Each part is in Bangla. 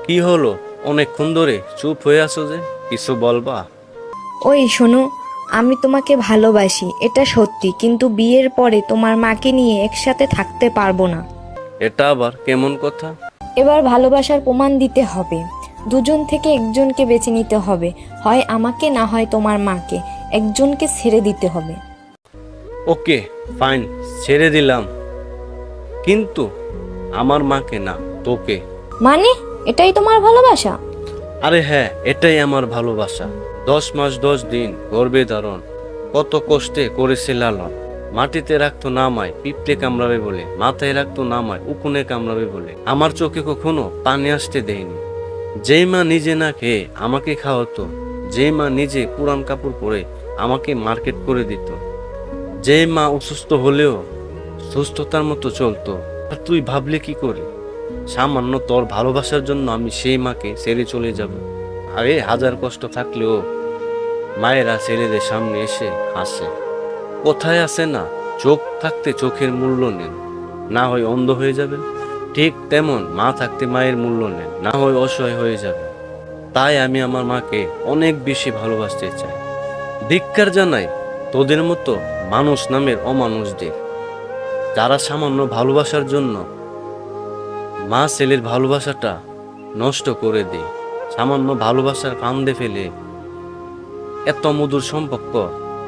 কি হলো? অনেকক্ষণ ধরে চুপ হয়ে আছো যে, কিছু বলবা? ওই শোনো, আমি তোমাকে ভালোবাসি এটা সত্যি, কিন্তু বিয়ের পরে তোমার মাকে নিয়ে একসাথে থাকতে পারবো না। এটা আবার কেমন কথা? এবার ভালোবাসার প্রমাণ দিতে হবে। দুজন থেকে একজনকে বেছে নিতে হবে, হয় আমাকে না হয় তোমার মাকে। একজনকে ছেড়ে দিতে হবে। ওকে, ফাইন, ছেড়ে দিলাম, কিন্তু আমার মাকে না, তোকে। মানে এটাই তোমার ভালোবাসা? আরে হ্যাঁ, এটাই আমার ভালোবাসা। 10 মাস 10 দিন গর্ভে ধারণ, কত কষ্টে করেছে লালন। মাটিতে রাখতো নামায় পিঁপড়ে কামড়াবে বলে, মাথায় রাখতো নামায় উকুনে কামড়াবে বলে, আমার চোখে কখনো পানি আসতে দেয়নি। যেই মা নিজে না খেয়ে আমাকে খাওয়াতো, যেই মা নিজে পুরান কাপড় পরে আমাকে মার্কেট করে দিত, যেই মা অসুস্থ হলেও সুস্থতার মতো চলতো, আর তুই ভাবলে কি করে সামান্য তোর ভালোবাসার জন্য আমি সেই মাকে ছেড়ে চলে যাব? আরে হাজার কষ্ট থাকলেও মায়েরা ছেলেদের সামনে এসে হাসে। কোথায় আছে না, চোখ থাকতে চোখের মূল্য নেন, না হয় অন্ধ হয়ে যাবেন। ঠিক তেমন মা থাকতে মায়ের মূল্য নেন, না হয় অসহায় হয়ে যাবে। তাই আমি আমার মাকে অনেক বেশি ভালোবাসতে চাই। ধিক্কার জানাই তোদের মতো মানুষ নামের অমানুষদের, যারা সামান্য ভালোবাসার জন্য মা ছেলের ভালোবাসাটা নষ্ট করে দেয়, সামান্য ভালোবাসার কান্দে ফেলে এত মধুর সম্পর্ক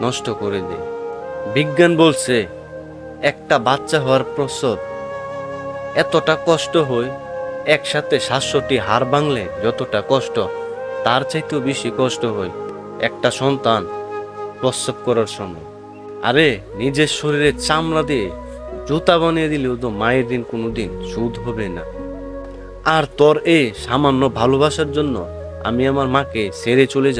নষ্ট করে দেয়। বিজ্ঞান বলছে একটা বাচ্চা হওয়ার প্রসব এতটা কষ্ট হয়, একসাথে 700টি হাড় ভাঙলে যতটা কষ্ট, তার চাইতেও বেশি কষ্ট হয় একটা সন্তান প্রসব করার সময়। আরে নিজের শরীরে চামড়া দিয়ে জুতা বানিয়ে দিলেও তো মায়ের দিন কোনোদিন শোধ হবে না। আর তোর এই সামান্য ভালোবাসার জন্য আমি আমার মাকে ছেড়ে চলে যাব?